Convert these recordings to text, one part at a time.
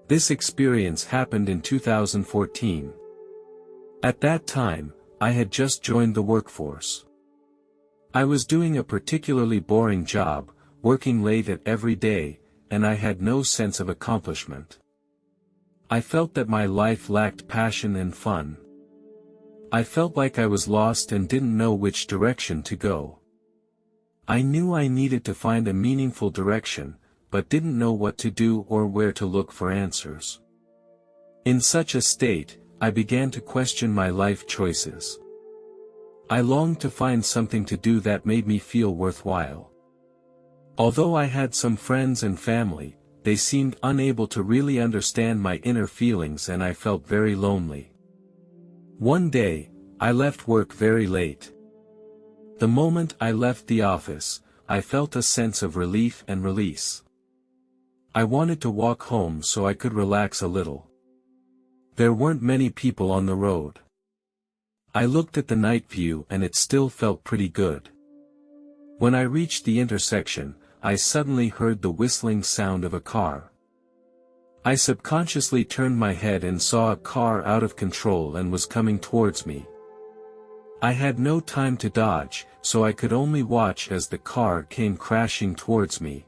This experience happened in 2014. At that time, I had just joined the workforce. I was doing a particularly boring job, working late at every day, and I had no sense of accomplishment. I felt that my life lacked passion and fun. I felt like I was lost and didn't know which direction to go. I knew I needed to find a meaningful direction, but didn't know what to do or where to look for answers. In such a state, I began to question my life choices. I longed to find something to do that made me feel worthwhile. Although I had some friends and family, they seemed unable to really understand my inner feelings and I felt very lonely. One day, I left work very late. The moment I left the office, I felt a sense of relief and release. I wanted to walk home so I could relax a little. There weren't many people on the road. I looked at the night view and it still felt pretty good. When I reached the intersection, I suddenly heard the whistling sound of a car. I subconsciously turned my head and saw a car out of control and was coming towards me. I had no time to dodge, so I could only watch as the car came crashing towards me.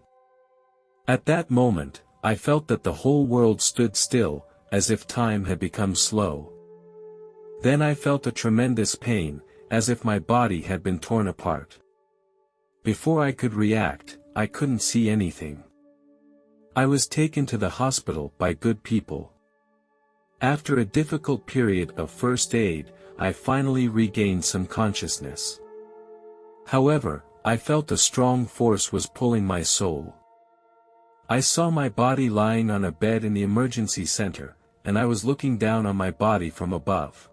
At that moment, I felt that the whole world stood still, as if time had become slow. Then I felt a tremendous pain, as if my body had been torn apart. Before I could react, I couldn't see anything. I was taken to the hospital by good people. After a difficult period of first aid, I finally regained some consciousness. However, I felt a strong force was pulling my soul. I saw my body lying on a bed in the emergency center, and I was looking down on my body from above.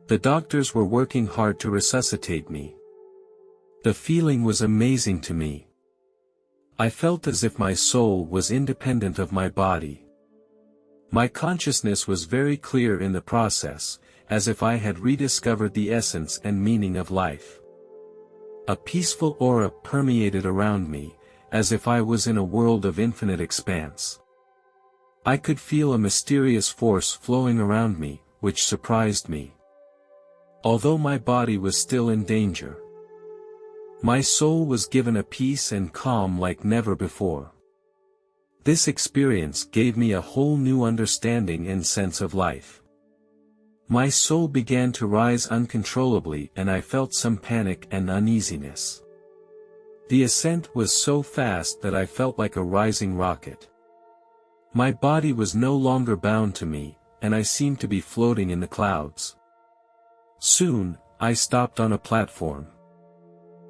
The doctors were working hard to resuscitate me. The feeling was amazing to me. I felt as if my soul was independent of my body. My consciousness was very clear in the process, as if I had rediscovered the essence and meaning of life. A peaceful aura permeated around me, as if I was in a world of infinite expanse. I could feel a mysterious force flowing around me, which surprised me. Although my body was still in danger, my soul was given a peace and calm like never before. This experience gave me a whole new understanding and sense of life. My soul began to rise uncontrollably and I felt some panic and uneasiness. The ascent was so fast that I felt like a rising rocket. My body was no longer bound to me, and I seemed to be floating in the clouds. Soon, I stopped on a platform.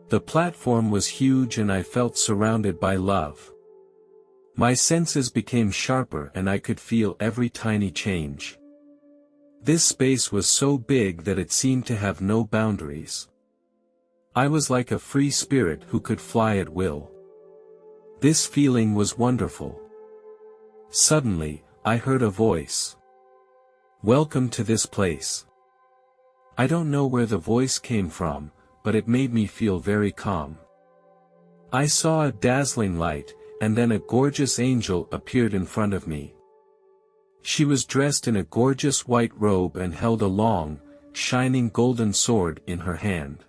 The platform was huge and I felt surrounded by love. My senses became sharper and I could feel every tiny change. This space was so big that it seemed to have no boundaries. I was like a free spirit who could fly at will. This feeling was wonderful. Suddenly, I heard a voice. "Welcome to this place." I don't know where the voice came from, but it made me feel very calm. I saw a dazzling light, and then a gorgeous angel appeared in front of me. She was dressed in a gorgeous white robe and held a long, shining golden sword in her hand.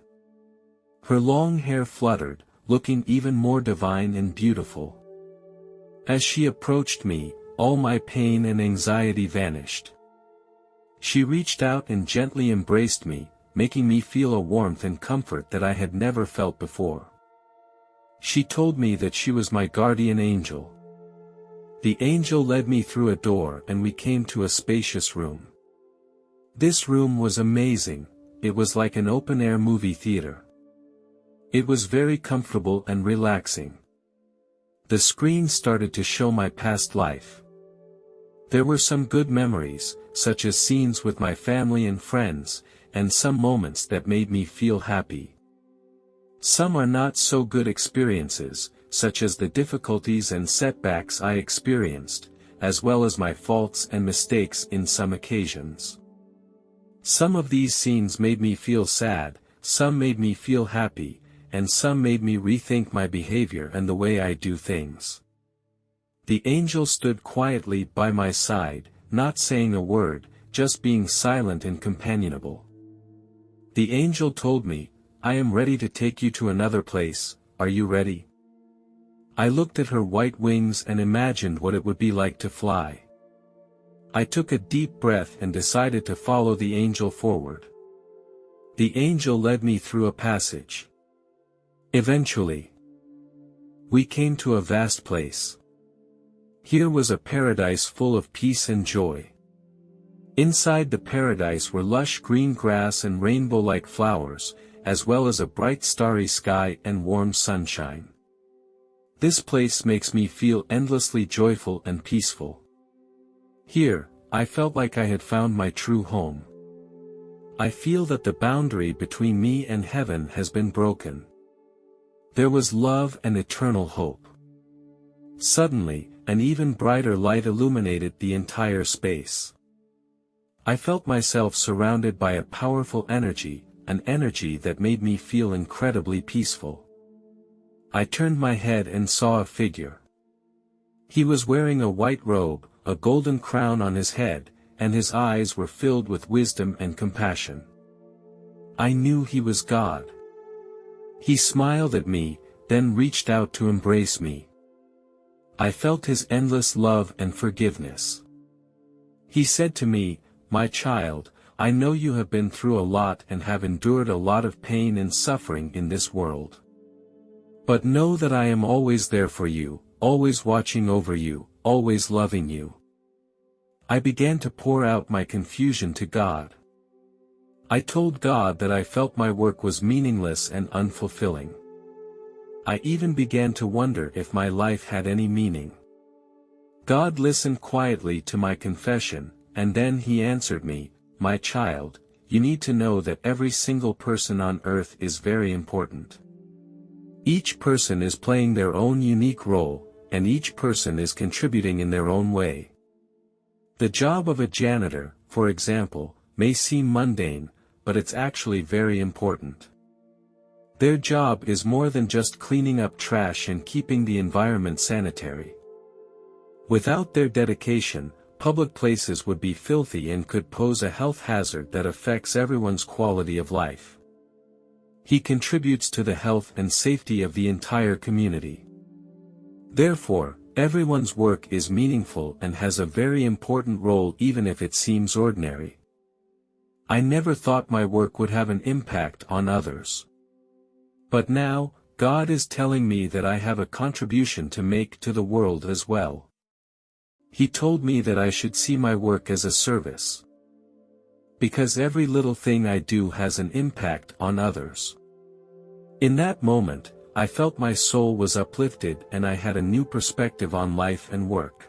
Her long hair fluttered, looking even more divine and beautiful. As she approached me, all my pain and anxiety vanished. She reached out and gently embraced me, making me feel a warmth and comfort that I had never felt before. She told me that she was my guardian angel. The angel led me through a door and we came to a spacious room. This room was amazing, it was like an open-air movie theater. It was very comfortable and relaxing. The screen started to show my past life. There were some good memories, such as scenes with my family and friends, and some moments that made me feel happy. Some are not so good experiences, such as the difficulties and setbacks I experienced, as well as my faults and mistakes in some occasions. Some of these scenes made me feel sad, some made me feel happy, and some made me rethink my behavior and the way I do things. The angel stood quietly by my side, not saying a word, just being silent and companionable. The angel told me, "I am ready to take you to another place, are you ready?" I looked at her white wings and imagined what it would be like to fly. I took a deep breath and decided to follow the angel forward. The angel led me through a passage. Eventually, we came to a vast place. Here was a paradise full of peace and joy. Inside the paradise were lush green grass and rainbow-like flowers, as well as a bright starry sky and warm sunshine. This place makes me feel endlessly joyful and peaceful. Here, I felt like I had found my true home. I feel that the boundary between me and heaven has been broken. There was love and eternal hope. Suddenly, an even brighter light illuminated the entire space. I felt myself surrounded by a powerful energy, an energy that made me feel incredibly peaceful. I turned my head and saw a figure. He was wearing a white robe, a golden crown on his head, and his eyes were filled with wisdom and compassion. I knew he was God. He smiled at me, then reached out to embrace me. I felt his endless love and forgiveness. He said to me, "My child, I know you have been through a lot and have endured a lot of pain and suffering in this world. But know that I am always there for you, always watching over you, always loving you." I began to pour out my confusion to God. I told God that I felt my work was meaningless and unfulfilling. I even began to wonder if my life had any meaning. God listened quietly to my confession, and then he answered me, "My child, you need to know that every single person on earth is very important. Each person is playing their own unique role, and each person is contributing in their own way. The job of a janitor, for example, may seem mundane, but it's actually very important. Their job is more than just cleaning up trash and keeping the environment sanitary. Without their dedication, public places would be filthy and could pose a health hazard that affects everyone's quality of life. He contributes to the health and safety of the entire community. Therefore, everyone's work is meaningful and has a very important role even if it seems ordinary. I never thought my work would have an impact on others. But now, God is telling me that I have a contribution to make to the world as well. He told me that I should see my work as a service. Because every little thing I do has an impact on others. In that moment, I felt my soul was uplifted and I had a new perspective on life and work.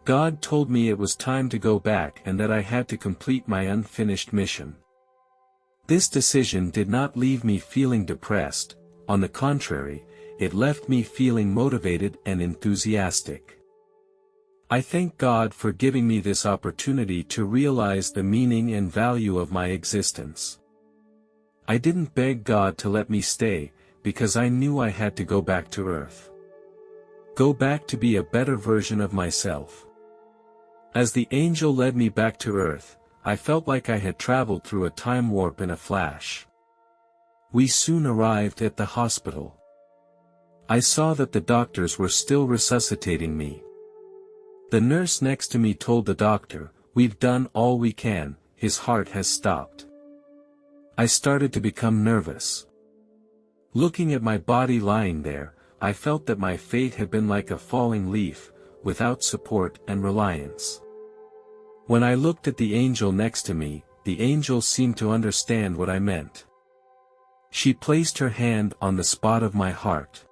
God told me it was time to go back and that I had to complete my unfinished mission. This decision did not leave me feeling depressed, on the contrary, it left me feeling motivated and enthusiastic. I thank God for giving me this opportunity to realize the meaning and value of my existence. I didn't beg God to let me stay, because I knew I had to go back to Earth. Go back to be a better version of myself. As the angel led me back to Earth, I felt like I had traveled through a time warp in a flash. We soon arrived at the hospital. I saw that the doctors were still resuscitating me. The nurse next to me told the doctor, "We've done all we can, his heart has stopped." I started to become nervous. Looking at my body lying there, I felt that my fate had been like a falling leaf, without support and reliance. When I looked at the angel next to me, the angel seemed to understand what I meant. She placed her hand on the spot of my heart.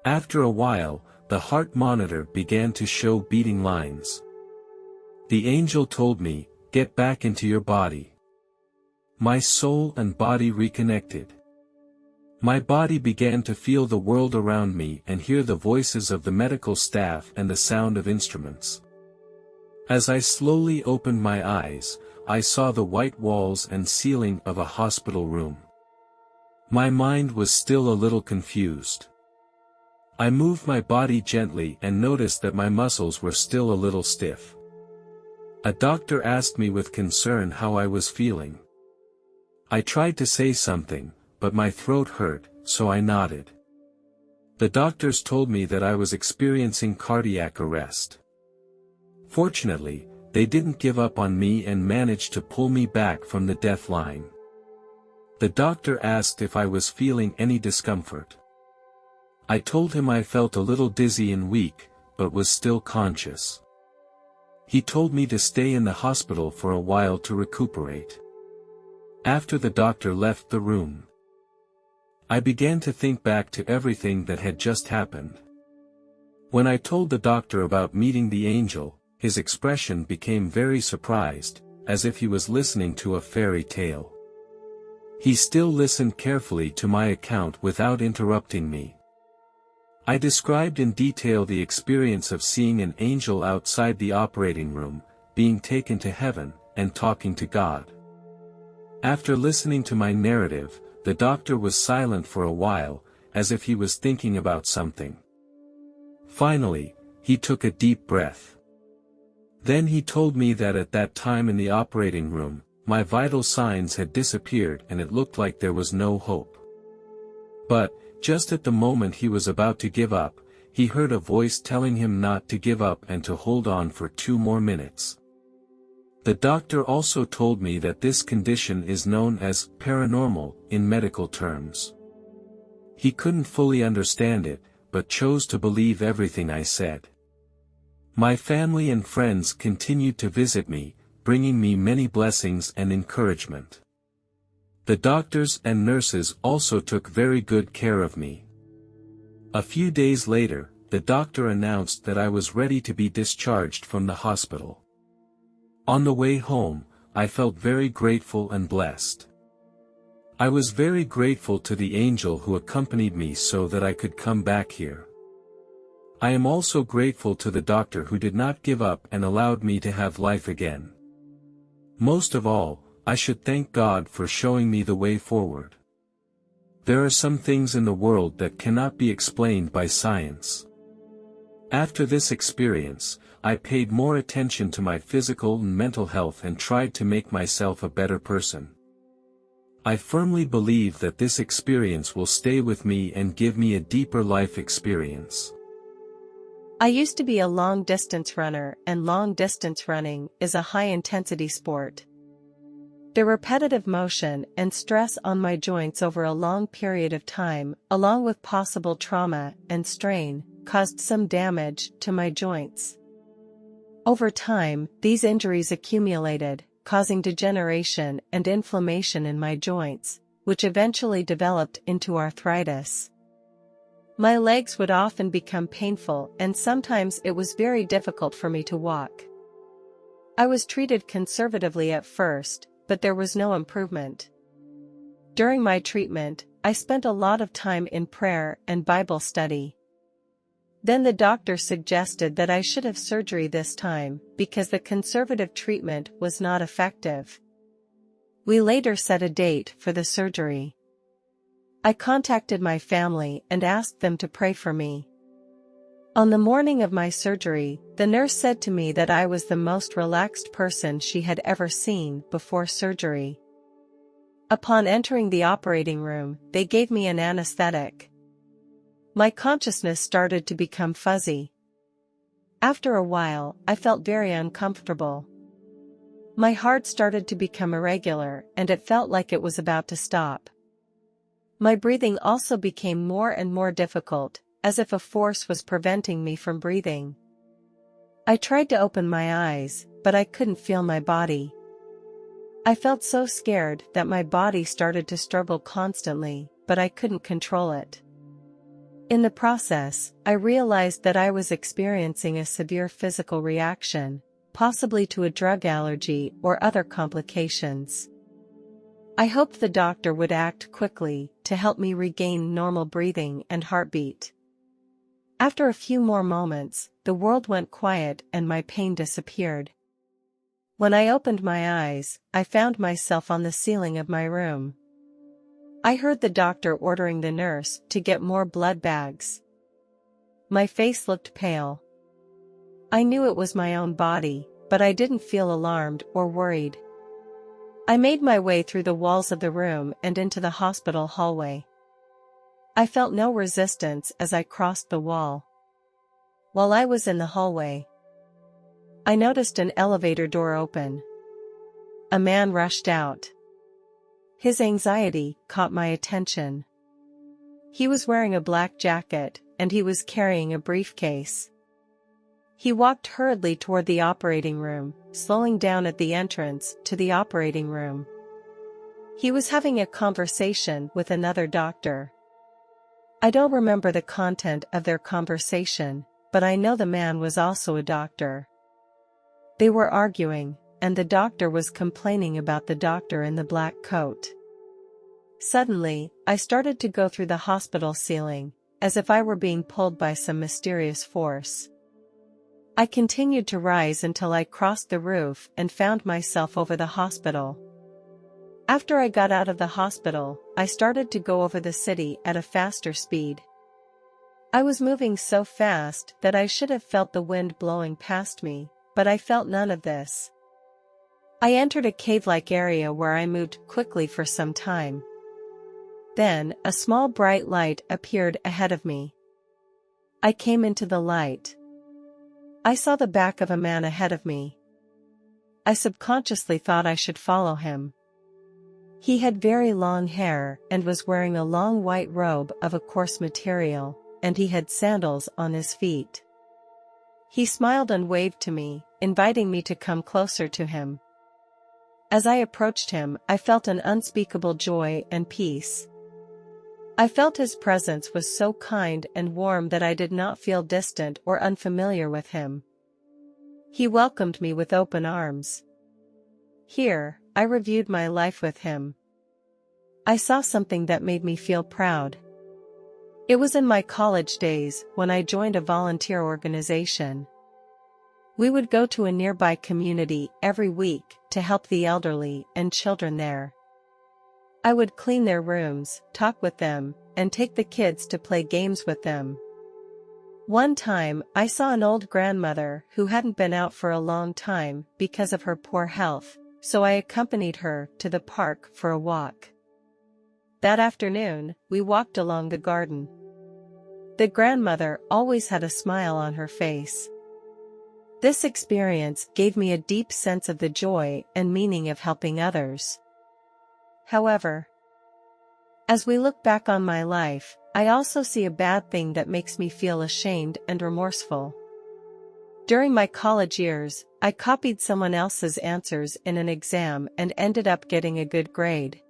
After a while, the heart monitor began to show beating lines. The angel told me, "Get back into your body." My soul and body reconnected. My body began to feel the world around me and hear the voices of the medical staff and the sound of instruments. As I slowly opened my eyes, I saw the white walls and ceiling of a hospital room. My mind was still a little confused. I moved my body gently and noticed that my muscles were still a little stiff. A doctor asked me with concern how I was feeling. I tried to say something, but my throat hurt, so I nodded. The doctors told me that I was experiencing cardiac arrest. Fortunately, they didn't give up on me and managed to pull me back from the death line. The doctor asked if I was feeling any discomfort. I told him I felt a little dizzy and weak, but was still conscious. He told me to stay in the hospital for a while to recuperate. After the doctor left the room, I began to think back to everything that had just happened. When I told the doctor about meeting the angel, his expression became very surprised, as if he was listening to a fairy tale. He still listened carefully to my account without interrupting me. I described in detail the experience of seeing an angel outside the operating room, being taken to heaven, and talking to God. After listening to my narrative, the doctor was silent for a while, as if he was thinking about something. Finally, he took a deep breath. Then he told me that at that time in the operating room, my vital signs had disappeared and it looked like there was no hope. But, just at the moment he was about to give up, he heard a voice telling him not to give up and to hold on for 2 more minutes. The doctor also told me that this condition is known as paranormal in medical terms. He couldn't fully understand it, but chose to believe everything I said. My family and friends continued to visit me, bringing me many blessings and encouragement. The doctors and nurses also took very good care of me. A few days later, the doctor announced that I was ready to be discharged from the hospital. On the way home, I felt very grateful and blessed. I was very grateful to the angel who accompanied me so that I could come back here. I am also grateful to the doctor who did not give up and allowed me to have life again. Most of all, I should thank God for showing me the way forward. There are some things in the world that cannot be explained by science. After this experience, I paid more attention to my physical and mental health and tried to make myself a better person. I firmly believe that this experience will stay with me and give me a deeper life experience. I used to be a long-distance runner, and long-distance running is a high-intensity sport. The repetitive motion and stress on my joints over a long period of time, along with possible trauma and strain, caused some damage to my joints. Over time, these injuries accumulated, causing degeneration and inflammation in my joints, which eventually developed into arthritis. My legs would often become painful and sometimes it was very difficult for me to walk. I was treated conservatively at first, but there was no improvement. During my treatment, I spent a lot of time in prayer and Bible study. Then the doctor suggested that I should have surgery this time, because the conservative treatment was not effective. We later set a date for the surgery. I contacted my family and asked them to pray for me. On the morning of my surgery, the nurse said to me that I was the most relaxed person she had ever seen before surgery. Upon entering the operating room, they gave me an anesthetic. My consciousness started to become fuzzy. After a while, I felt very uncomfortable. My heart started to become irregular and it felt like it was about to stop. My breathing also became more and more difficult, as if a force was preventing me from breathing. I tried to open my eyes, but I couldn't feel my body. I felt so scared that my body started to struggle constantly, but I couldn't control it. In the process, I realized that I was experiencing a severe physical reaction, possibly to a drug allergy or other complications. I hoped the doctor would act quickly to help me regain normal breathing and heartbeat. After a few more moments, the world went quiet and my pain disappeared. When I opened my eyes, I found myself on the ceiling of my room. I heard the doctor ordering the nurse to get more blood bags. My face looked pale. I knew it was my own body, but I didn't feel alarmed or worried. I made my way through the walls of the room and into the hospital hallway. I felt no resistance as I crossed the wall. While I was in the hallway, I noticed an elevator door open. A man rushed out. His anxiety caught my attention. He was wearing a black jacket, and he was carrying a briefcase. He walked hurriedly toward the operating room, slowing down at the entrance to the operating room. He was having a conversation with another doctor. I don't remember the content of their conversation, but I know the man was also a doctor. They were arguing, and the doctor was complaining about the doctor in the black coat. Suddenly, I started to go through the hospital ceiling, as if I were being pulled by some mysterious force. I continued to rise until I crossed the roof and found myself over the hospital. After I got out of the hospital, I started to go over the city at a faster speed. I was moving so fast that I should have felt the wind blowing past me, but I felt none of this. I entered a cave-like area where I moved quickly for some time. Then, a small bright light appeared ahead of me. I came into the light. I saw the back of a man ahead of me. I subconsciously thought I should follow him. He had very long hair and was wearing a long white robe of a coarse material, and he had sandals on his feet. He smiled and waved to me, inviting me to come closer to him. As I approached him, I felt an unspeakable joy and peace. I felt his presence was so kind and warm that I did not feel distant or unfamiliar with him. He welcomed me with open arms. Here, I reviewed my life with him. I saw something that made me feel proud. It was in my college days when I joined a volunteer organization. We would go to a nearby community every week to help the elderly and children there. I would clean their rooms, talk with them, and take the kids to play games with them. One time, I saw an old grandmother who hadn't been out for a long time because of her poor health, so I accompanied her to the park for a walk. That afternoon, we walked along the garden. The grandmother always had a smile on her face. This experience gave me a deep sense of the joy and meaning of helping others. However, as we look back on my life, I also see a bad thing that makes me feel ashamed and remorseful. During my college years, I copied someone else's answers in an exam and ended up getting a good grade.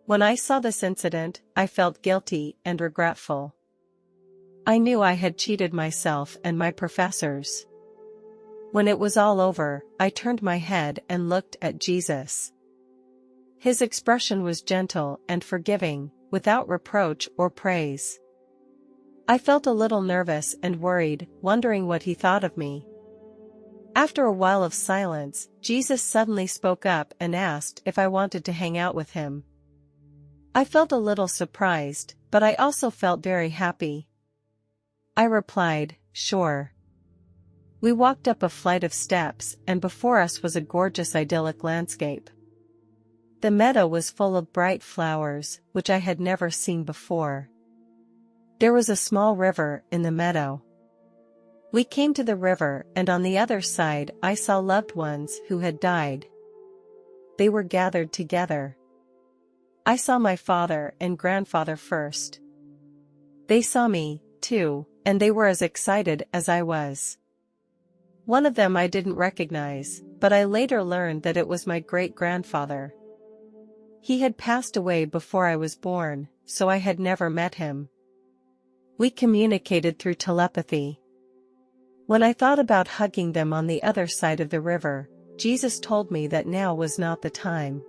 When I saw this incident, I felt guilty and regretful. I knew I had cheated myself and my professors. When it was all over, I turned my head and looked at Jesus. His expression was gentle and forgiving, without reproach or praise. I felt a little nervous and worried, wondering what he thought of me. After a while of silence, Jesus suddenly spoke up and asked if I wanted to hang out with him. I felt a little surprised, but I also felt very happy. I replied, "Sure." We walked up a flight of steps, and before us was a gorgeous idyllic landscape. The meadow was full of bright flowers, which I had never seen before. There was a small river in the meadow. We came to the river, and on the other side I saw loved ones who had died. They were gathered together. I saw my father and grandfather first. They saw me, too, and they were as excited as I was. One of them I didn't recognize, but I later learned that it was my great-grandfather. He had passed away before I was born, so I had never met him. We communicated through telepathy. When I thought about hugging them on the other side of the river, Jesus told me that now was not the time.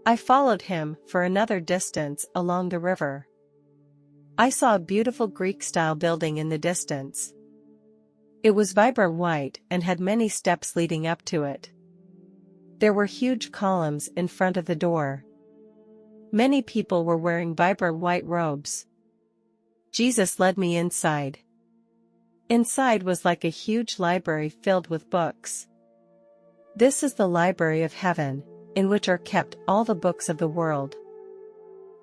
I followed him for another distance along the river. I saw a beautiful Greek-style building in the distance. It was vibrant white and had many steps leading up to it. There were huge columns in front of the door. Many people were wearing vibrant white robes. Jesus led me inside. Inside was like a huge library filled with books. "This is the library of heaven, in which are kept all the books of the world,"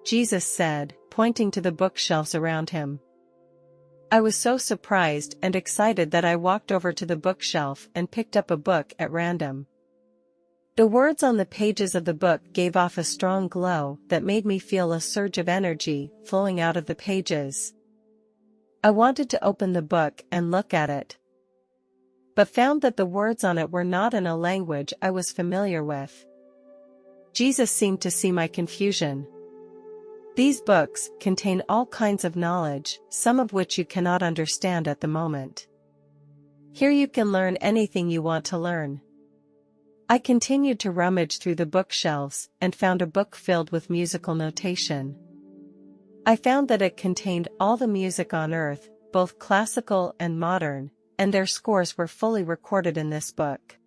Jesus said, pointing to the bookshelves around him. I was so surprised and excited that I walked over to the bookshelf and picked up a book at random. The words on the pages of the book gave off a strong glow that made me feel a surge of energy flowing out of the pages. I wanted to open the book and look at it, but found that the words on it were not in a language I was familiar with. Jesus seemed to see my confusion. "These books contain all kinds of knowledge, some of which you cannot understand at the moment. Here you can learn anything you want to learn." I continued to rummage through the bookshelves and found a book filled with musical notation. I found that it contained all the music on earth, both classical and modern, and their scores were fully recorded in this book.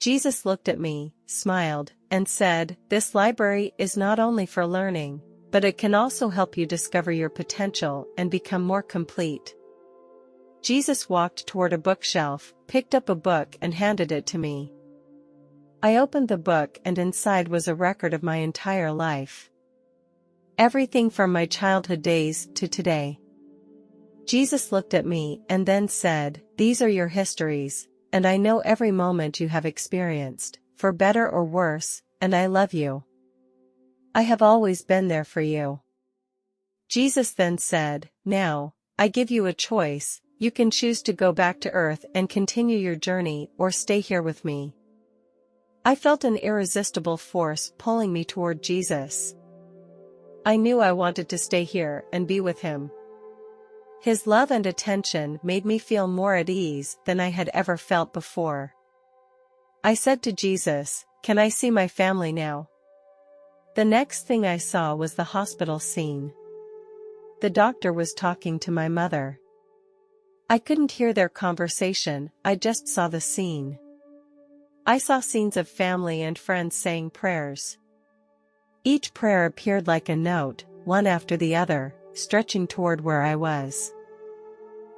Jesus looked at me, smiled, and said, "This library is not only for learning, but it can also help you discover your potential and become more complete." Jesus walked toward a bookshelf, picked up a book and handed it to me. I opened the book and inside was a record of my entire life. Everything from my childhood days to today. Jesus looked at me and then said, "These are your histories, and I know every moment you have experienced, for better or worse, and I love you. I have always been there for you." Jesus then said, "Now, I give you a choice. You can choose to go back to earth and continue your journey or stay here with me." I felt an irresistible force pulling me toward Jesus. I knew I wanted to stay here and be with him. His love and attention made me feel more at ease than I had ever felt before. I said to Jesus, "Can I see my family now?" The next thing I saw was the hospital scene. The doctor was talking to my mother. I couldn't hear their conversation, I just saw the scene. I saw scenes of family and friends saying prayers. Each prayer appeared like a note, one after the other, stretching toward where I was.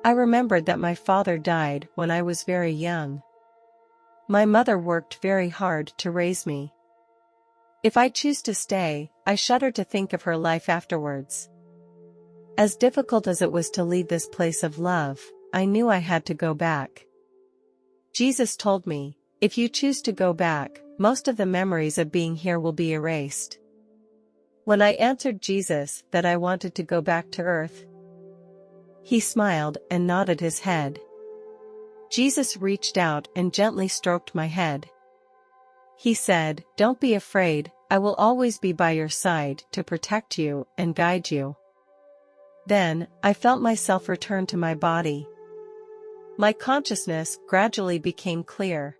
I remembered that my father died when I was very young. My mother worked very hard to raise me. If I choose to stay, I shudder to think of her life afterwards. As difficult as it was to leave this place of love, I knew I had to go back. Jesus told me, "If you choose to go back, most of the memories of being here will be erased." When I answered Jesus that I wanted to go back to earth, he smiled and nodded his head. Jesus reached out and gently stroked my head. He said, "Don't be afraid, I will always be by your side to protect you and guide you." Then, I felt myself return to my body. My consciousness gradually became clear.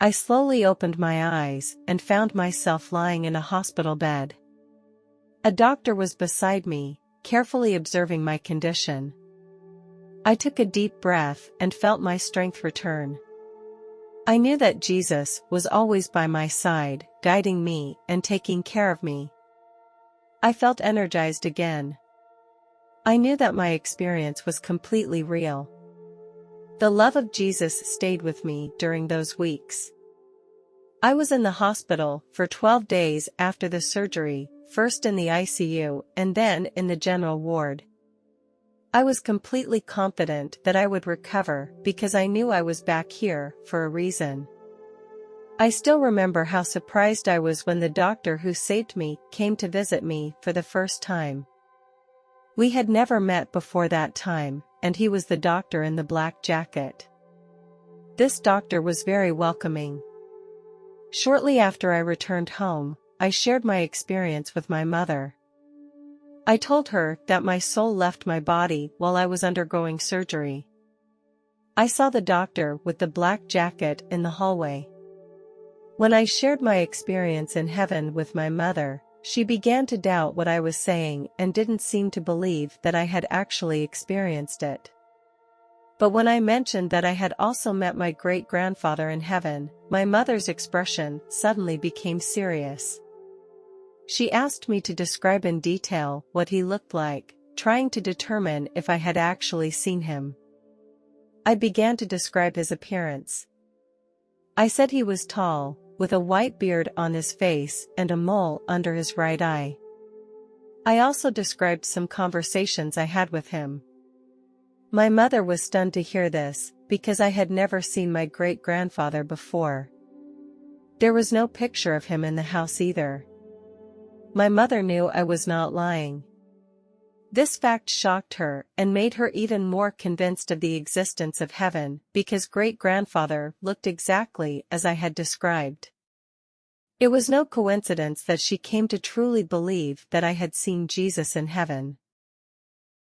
I slowly opened my eyes and found myself lying in a hospital bed. A doctor was beside me, carefully observing my condition. I took a deep breath and felt my strength return. I knew that Jesus was always by my side, guiding me and taking care of me. I felt energized again. I knew that my experience was completely real. The love of Jesus stayed with me during those weeks. I was in the hospital for 12 days after the surgery, first in the ICU and then in the general ward. I was completely confident that I would recover because I knew I was back here for a reason. I still remember how surprised I was when the doctor who saved me came to visit me for the first time. We had never met before that time, and he was the doctor in the black jacket. This doctor was very welcoming. Shortly after I returned home, I shared my experience with my mother. I told her that my soul left my body while I was undergoing surgery. I saw the doctor with the black jacket in the hallway. When I shared my experience in heaven with my mother, she began to doubt what I was saying and didn't seem to believe that I had actually experienced it. But when I mentioned that I had also met my great-grandfather in heaven, my mother's expression suddenly became serious. She asked me to describe in detail what he looked like, trying to determine if I had actually seen him. I began to describe his appearance. I said he was tall, with a white beard on his face and a mole under his right eye. I also described some conversations I had with him. My mother was stunned to hear this, because I had never seen my great-grandfather before. There was no picture of him in the house either. My mother knew I was not lying. This fact shocked her and made her even more convinced of the existence of heaven, because great-grandfather looked exactly as I had described. It was no coincidence that she came to truly believe that I had seen Jesus in heaven.